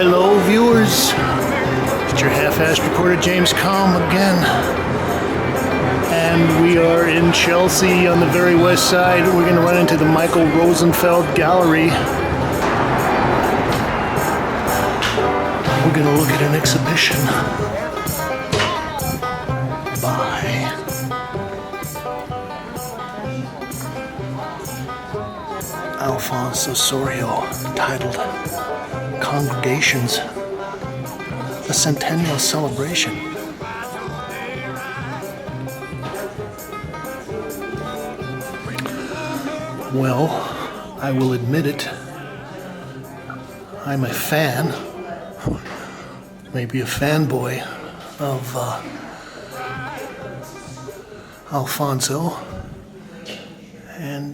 Hello, viewers. It's your half-assed reporter, James Kalm, again. And we are in Chelsea on the very west side. We're going to run into the Michael Rosenfeld Gallery. We're going to look at an exhibition by Alfonso Ossorio, titled Congregations, a Centennial Celebration. Well, I will admit it, I'm a fan, maybe a fanboy of Alfonso, and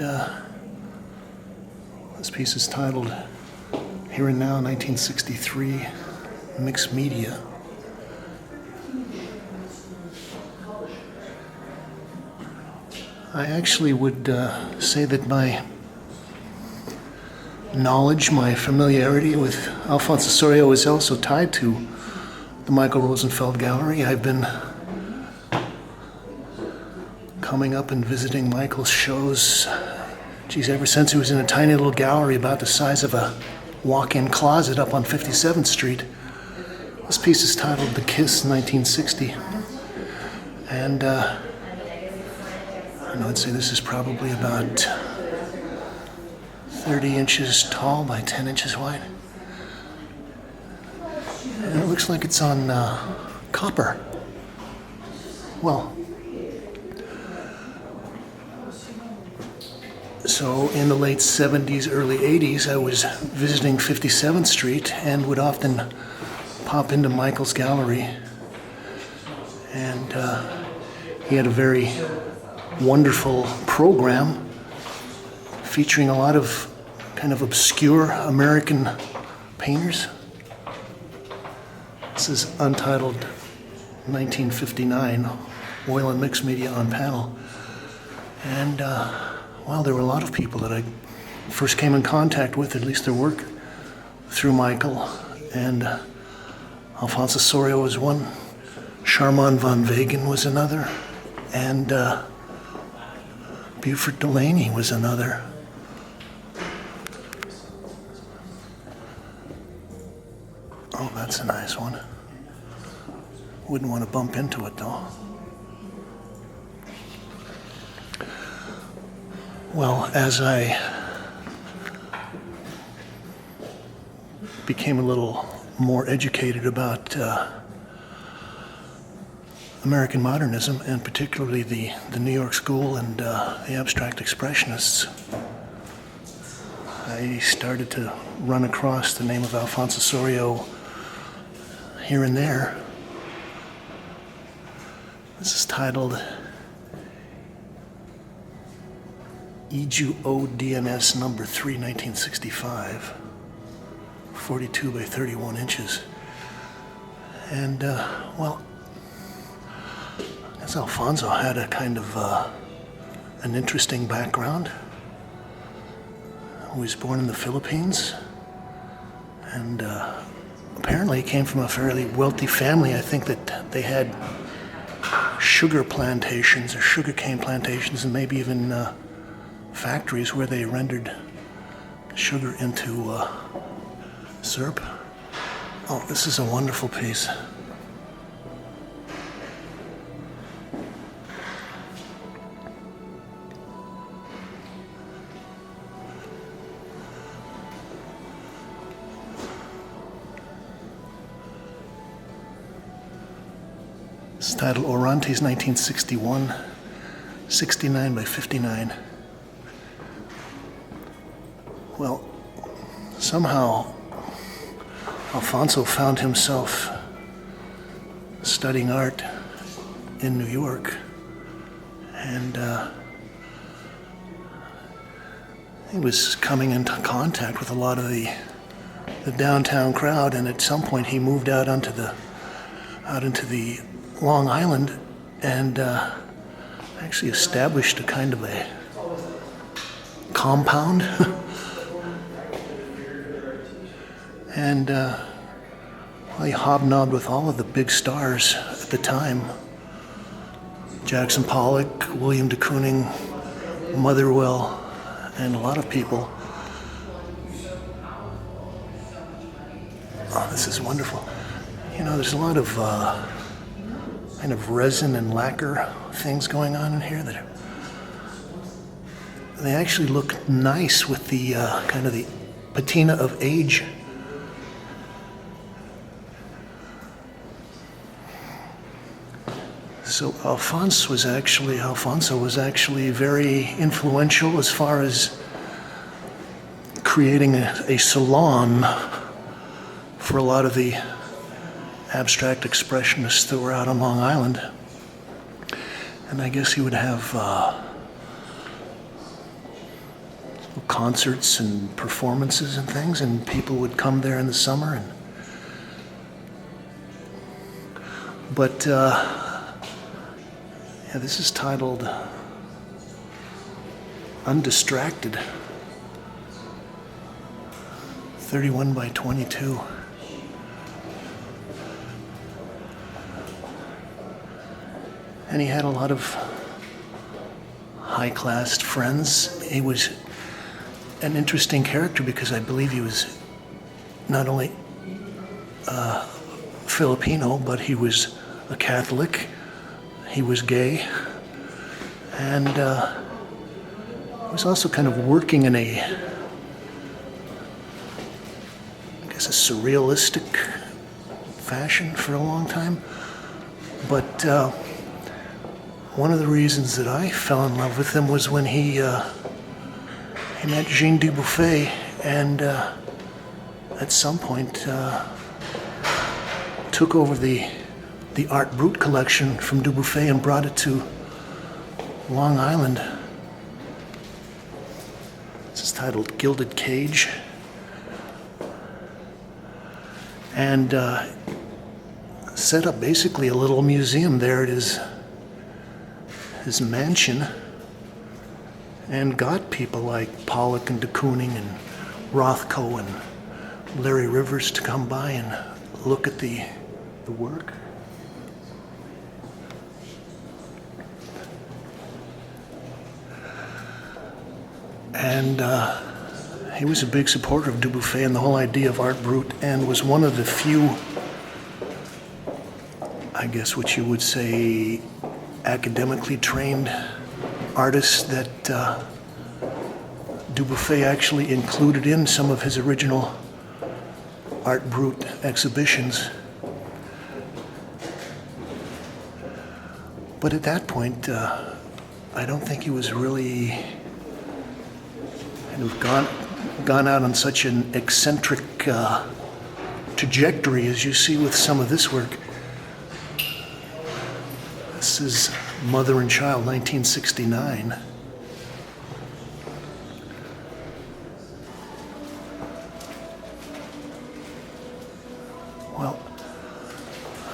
this piece is titled Here and Now, 1963, Mixed Media. I actually would say that my knowledge, my familiarity with Alfonso Ossorio is also tied to the Michael Rosenfeld Gallery. I've been coming up and visiting Michael's shows, ever since he was in a tiny little gallery about the size of a walk-in closet up on 57th Street. This piece is titled The Kiss, 1960. And I'd say this is probably about 30 inches tall by 10 inches wide. And it looks like it's on copper. Well, so in the late 70s, early 80s, I was visiting 57th Street and would often pop into Michael's gallery. And he had a very wonderful program featuring a lot of kind of obscure American painters. This is Untitled 1959, Oil and Mixed Media on Panel. And well, there were a lot of people that I first came in contact with, at least their work, through Michael. And Alfonso Ossorio was one, Charman van Wegen was another, and Buford Delaney was another. Oh, that's a nice one. Wouldn't want to bump into it, though. Well, as I became a little more educated about American modernism, and particularly the New York School and the abstract expressionists, I started to run across the name of Alfonso Ossorio here and there. This is titled EGODNS number 3, 1965, 42 by 31 inches. And, well, I guess Alfonso had a kind of an interesting background. He was born in the Philippines, and apparently he came from a fairly wealthy family. I think that they had sugar plantations or sugarcane plantations, and maybe even factories where they rendered sugar into syrup. Oh, this is a wonderful piece. It's titled Orantes 1961, 69 by 59. Well, somehow Alfonso found himself studying art in New York, and he was coming into contact with a lot of the downtown crowd, and at some point he moved out into the Long Island and actually established a kind of a compound and Well, he hobnobbed with all of the big stars at the time. Jackson Pollock, William de Kooning, Motherwell, and a lot of people. Oh, this is wonderful. You know, there's a lot of kind of resin and lacquer things going on in here that they actually look nice with the kind of the patina of age. So Alfonso was actually very influential as far as creating a salon for a lot of the abstract expressionists that were out on Long Island. And I guess he would have concerts and performances and things, and people would come there in the summer. But this is titled Undistracted, 31 by 22. And he had a lot of high-class friends. He was an interesting character because I believe he was not only Filipino, but he was a Catholic. He was gay, and he was also kind of working in a surrealistic fashion for a long time. But one of the reasons that I fell in love with him was when he met Jean Dubuffet, and at some point took over the Art Brut collection from Dubuffet and brought it to Long Island. This is titled Gilded Cage. And set up basically a little museum there at his mansion, and got people like Pollock and de Kooning and Rothko and Larry Rivers to come by and look at the work. And he was a big supporter of Dubuffet and the whole idea of Art Brut, and was one of the few, I guess what you would say, academically trained artists that Dubuffet actually included in some of his original Art Brut exhibitions. But at that point, I don't think he was really kind of gone out on such an eccentric trajectory as you see with some of this work. This is Mother and Child, 1969. Well,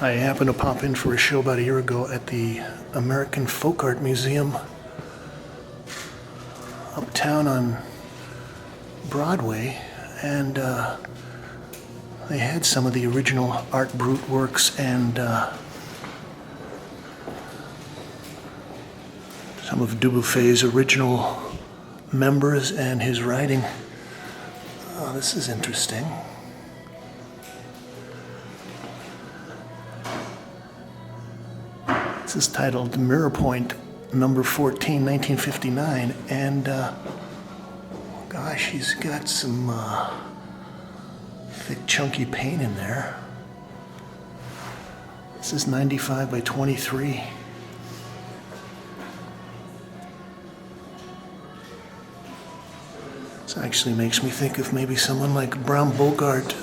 I happened to pop in for a show about a year ago at the American Folk Art Museum uptown on Broadway, and they had some of the original Art Brut works and some of Dubuffet's original members and his writing. Oh, this is interesting. This is titled Mirror Point, number 14, 1959, and gosh, he's got some thick, chunky paint in there. This is 95 by 23. This actually makes me think of maybe someone like Brown Bogart.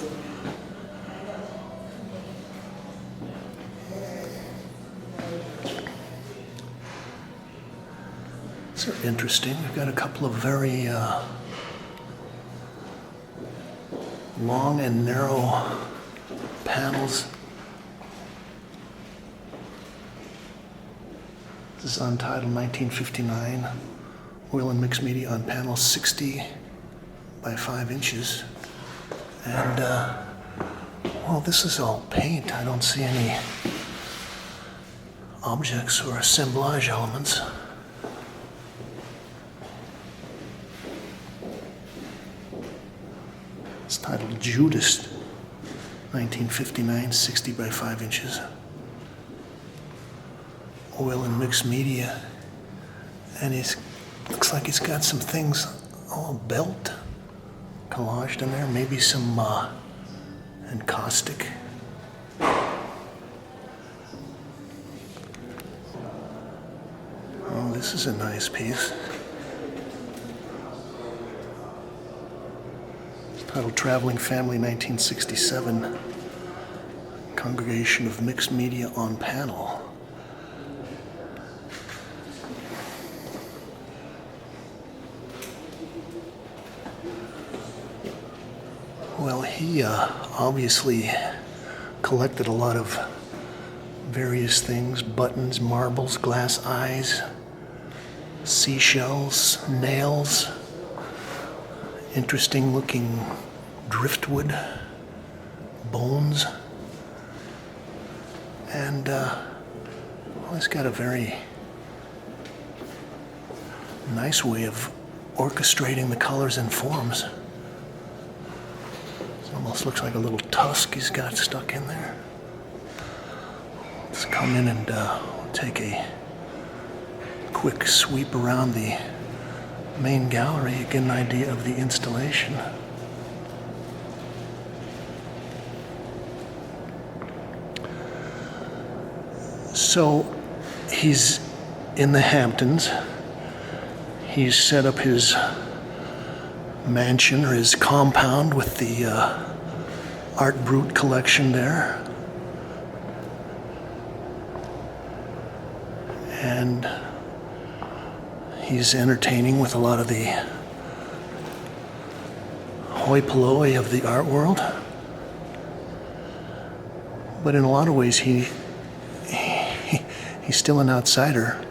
These are interesting. We've got a couple of very long and narrow panels. This is Untitled, 1959. Oil and mixed media on panel 60 by 5 inches. And Well, this is all paint. I don't see any objects or assemblage elements. It's titled Judas, 1959, 60 by 5 inches. Oil and mixed media. And looks like he's got some things, belt collaged in there, maybe some encaustic. Oh, this is a nice piece. It's titled Traveling Family, 1967. Congregation of Mixed Media on Panel. Well, he obviously collected a lot of various things: buttons, marbles, glass eyes, seashells, nails, interesting looking driftwood, bones, and he's got a very nice way of orchestrating the colors and forms. Almost looks like a little tusk he's got stuck in there. Let's come in and take a quick sweep around the main gallery, get an idea of the installation. So he's in the Hamptons. He's set up his mansion or his compound with the Art Brut collection there. And he's entertaining with a lot of the hoi polloi of the art world. But in a lot of ways, he's still an outsider.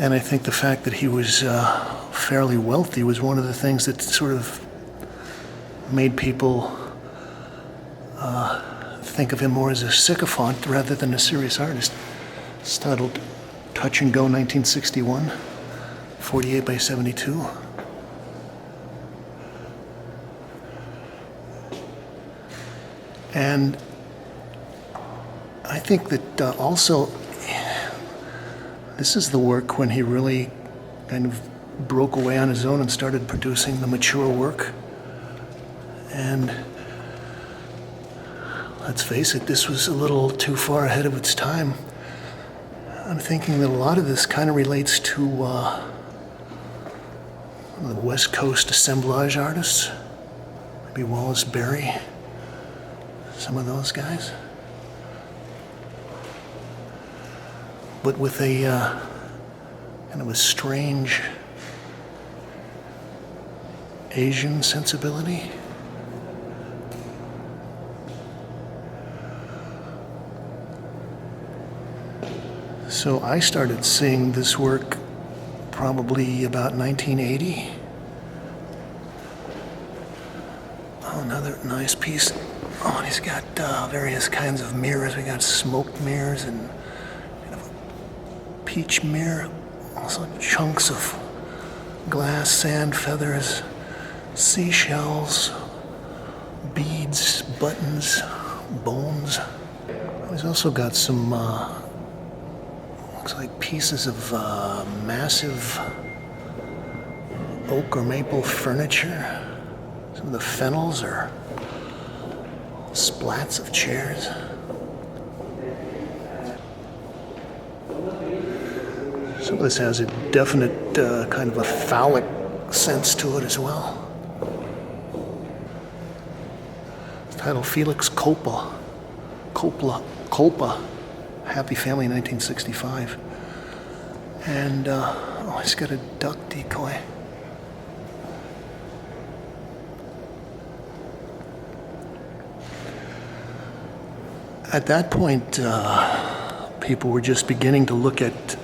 And I think the fact that he was fairly wealthy was one of the things that sort of made people think of him more as a sycophant rather than a serious artist. It's titled Touch and Go, 1961, 48 by 72. And I think that also this is the work when he really kind of broke away on his own and started producing the mature work. And let's face it, this was a little too far ahead of its time. I'm thinking that a lot of this kind of relates to the West Coast assemblage artists, maybe Wallace Berry, some of those guys. But with a kind of a strange Asian sensibility. So I started seeing this work probably about 1980. Oh, another nice piece. Oh, and he's got various kinds of mirrors. We got smoke mirrors and kind of a peach mirror. Also chunks of glass, sand, feathers, seashells, beads, buttons, bones. He's also got some looks like pieces of massive oak or maple furniture. Some of the fennels are splats of chairs. Some of this has a definite kind of a phallic sense to it as well. It's titled Felix Culpa, Happy Family, 1965. And, he's got a duck decoy. At that point, people were just beginning to look at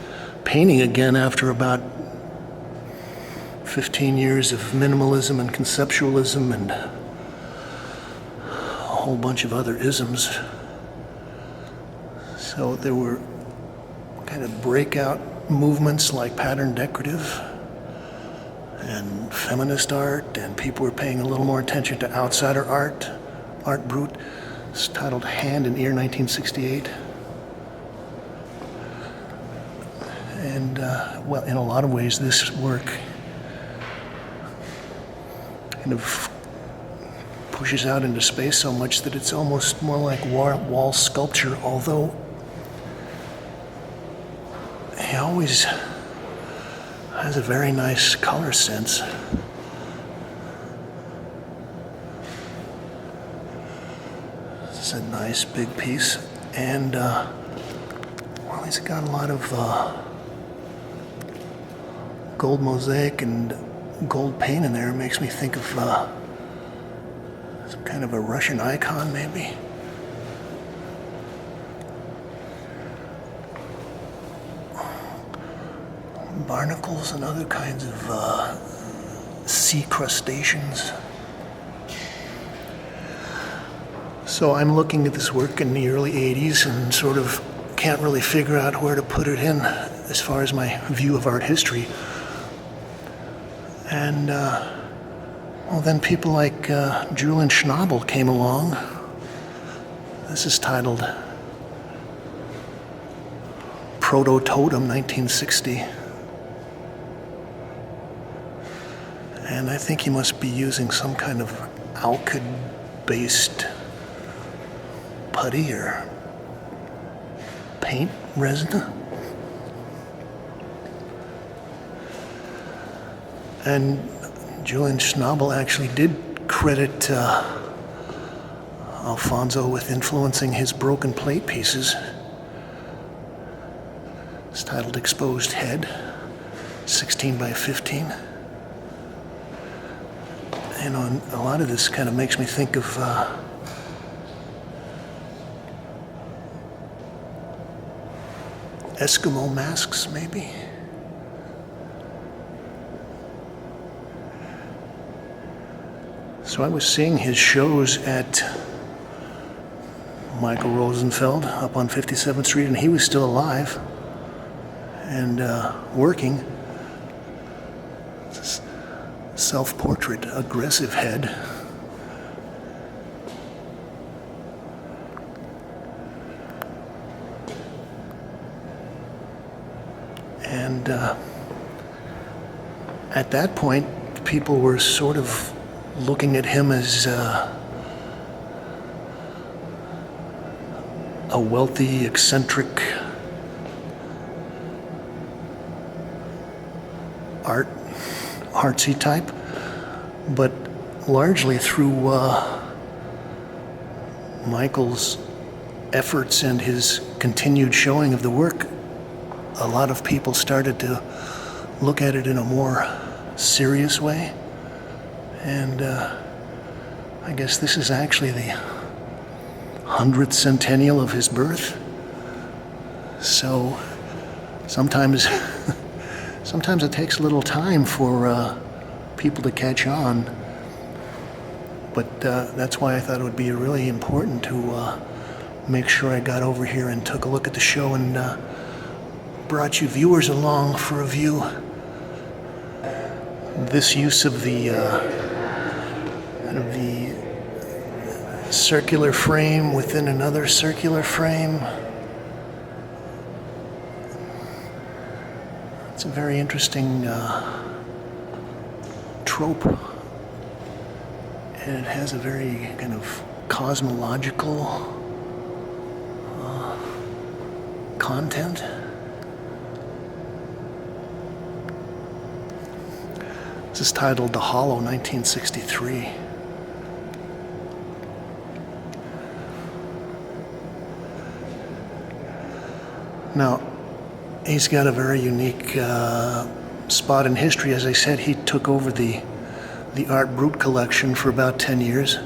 painting again after about 15 years of minimalism and conceptualism and a whole bunch of other isms. So there were kind of breakout movements like pattern decorative and feminist art, and people were paying a little more attention to outsider art. Art Brut. It's titled Hand and Ear, 1968. And, well, in a lot of ways, this work kind of pushes out into space so much that it's almost more like wall sculpture, although he always has a very nice color sense. It's a nice big piece, and well, he's got a lot of gold mosaic and gold paint in there. It makes me think of some kind of a Russian icon, maybe. Barnacles and other kinds of sea crustaceans. So I'm looking at this work in the early 80s and sort of can't really figure out where to put it in as far as my view of art history. And well, then people like Julian Schnabel came along. This is titled Proto-Totem, 1960. And I think he must be using some kind of alkyd-based putty or paint resin. And Julian Schnabel actually did credit Alfonso with influencing his broken plate pieces. It's titled Exposed Head, 16 by 15. And on a lot of this kind of makes me think of Eskimo masks, maybe. So I was seeing his shows at Michael Rosenfeld up on 57th Street, and he was still alive and working. Self-portrait, aggressive head. And at that point, people were sort of looking at him as a wealthy, eccentric artsy type, but largely through Michael's efforts and his continued showing of the work, a lot of people started to look at it in a more serious way. And I guess this is actually the 100th centennial of his birth. So sometimes it takes a little time for people to catch on. But that's why I thought it would be really important to make sure I got over here and took a look at the show and brought you viewers along for a view. This use of the circular frame within another circular frame. It's a very interesting trope, and it has a very kind of cosmological content. This is titled The Hollow, 1963. Now, he's got a very unique spot in history. As I said, he took over the Art Brut collection for about 10 years.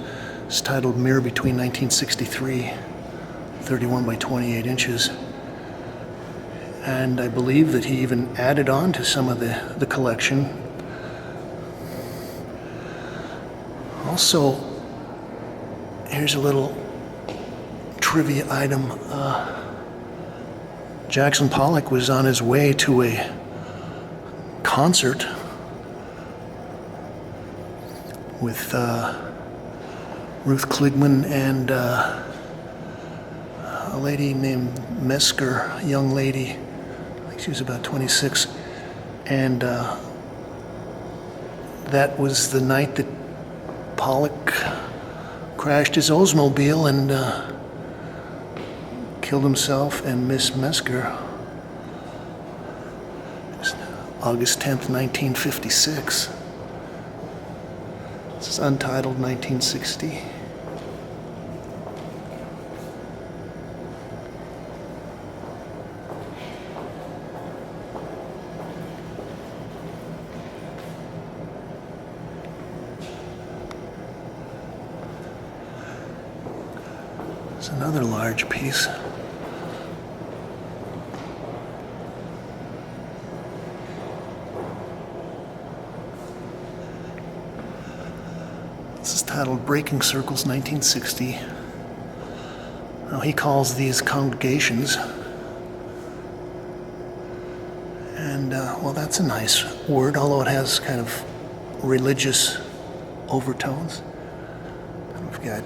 It's titled Mirror Between 1963, 31 by 28 inches. And I believe that he even added on to some of the collection Also, here's a little trivia item. Jackson Pollock was on his way to a concert with Ruth Kligman and a lady named Mesker, a young lady. I think she was about 26. And that was the night that Pollock crashed his Oldsmobile and killed himself and Miss Mesker. August 10th, 1956. This is Untitled, 1960. It's another large piece. This is titled Breaking Circles, 1960. Now he calls these congregations. And, well, that's a nice word, although it has kind of religious overtones. And we've got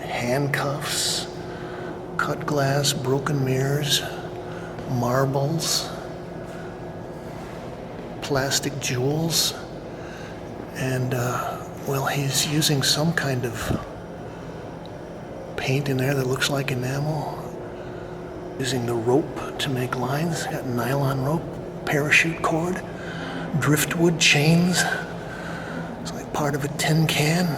handcuffs, cut glass, broken mirrors, marbles, plastic jewels, and well, he's using some kind of paint in there that looks like enamel, using the rope to make lines. Got nylon rope, parachute cord, driftwood chains. It's like part of a tin can.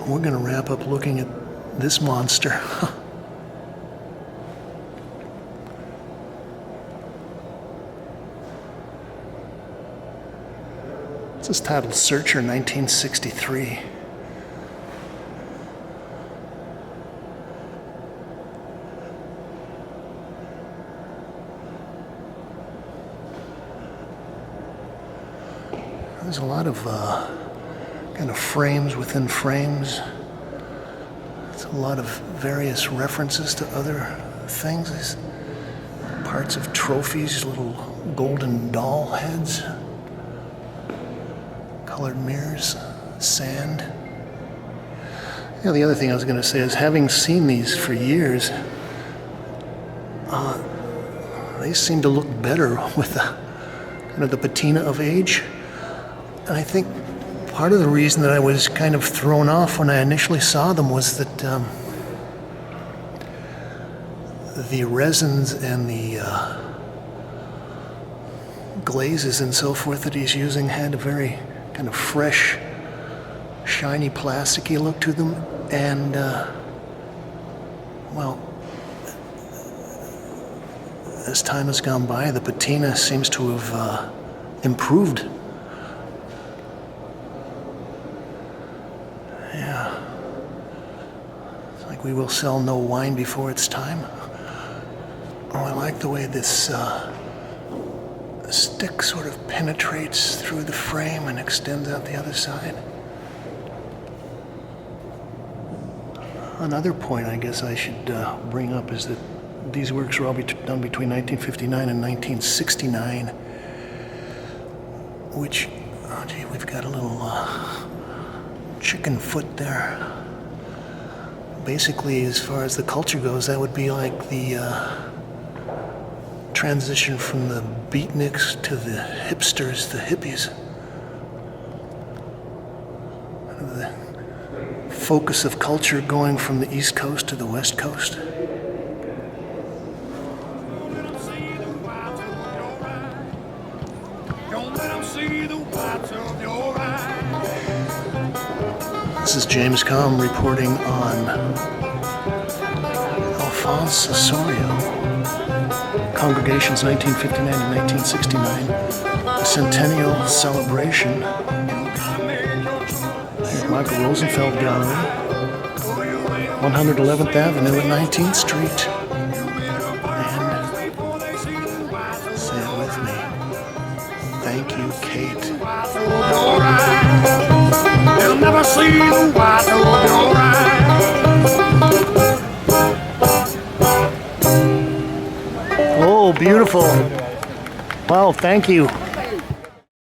We're going to wrap up looking at this monster. This is titled Searcher, 1963. There's a lot of kind of frames within frames. It's a lot of various references to other things. These parts of trophies, little golden doll heads, colored mirrors, sand. You know, the other thing I was going to say is, having seen these for years, they seem to look better with the kind of the patina of age. And I think part of the reason that I was kind of thrown off when I initially saw them was that the resins and the glazes and so forth that he's using had a very kind of fresh, shiny, plasticky look to them. And, well, as time has gone by, the patina seems to have improved. We will sell no wine before it's time. Oh, I like the way this stick sort of penetrates through the frame and extends out the other side. Another point I guess I should bring up is that these works were all done between 1959 and 1969, which, oh gee, we've got a little chicken foot there. Basically, as far as the culture goes, that would be like the transition from the beatniks to the hipsters, the hippies. The focus of culture going from the East Coast to the West Coast. This is James Kalm reporting on Alfonso Ossorio, Congregations 1959 and 1969, the Centennial Celebration, Michael Rosenfeld Gallery. 111th Avenue and 19th Street. And say it with me. Thank you, Kate. They'll never see the white of your eyes. Oh, beautiful. Wow, thank you.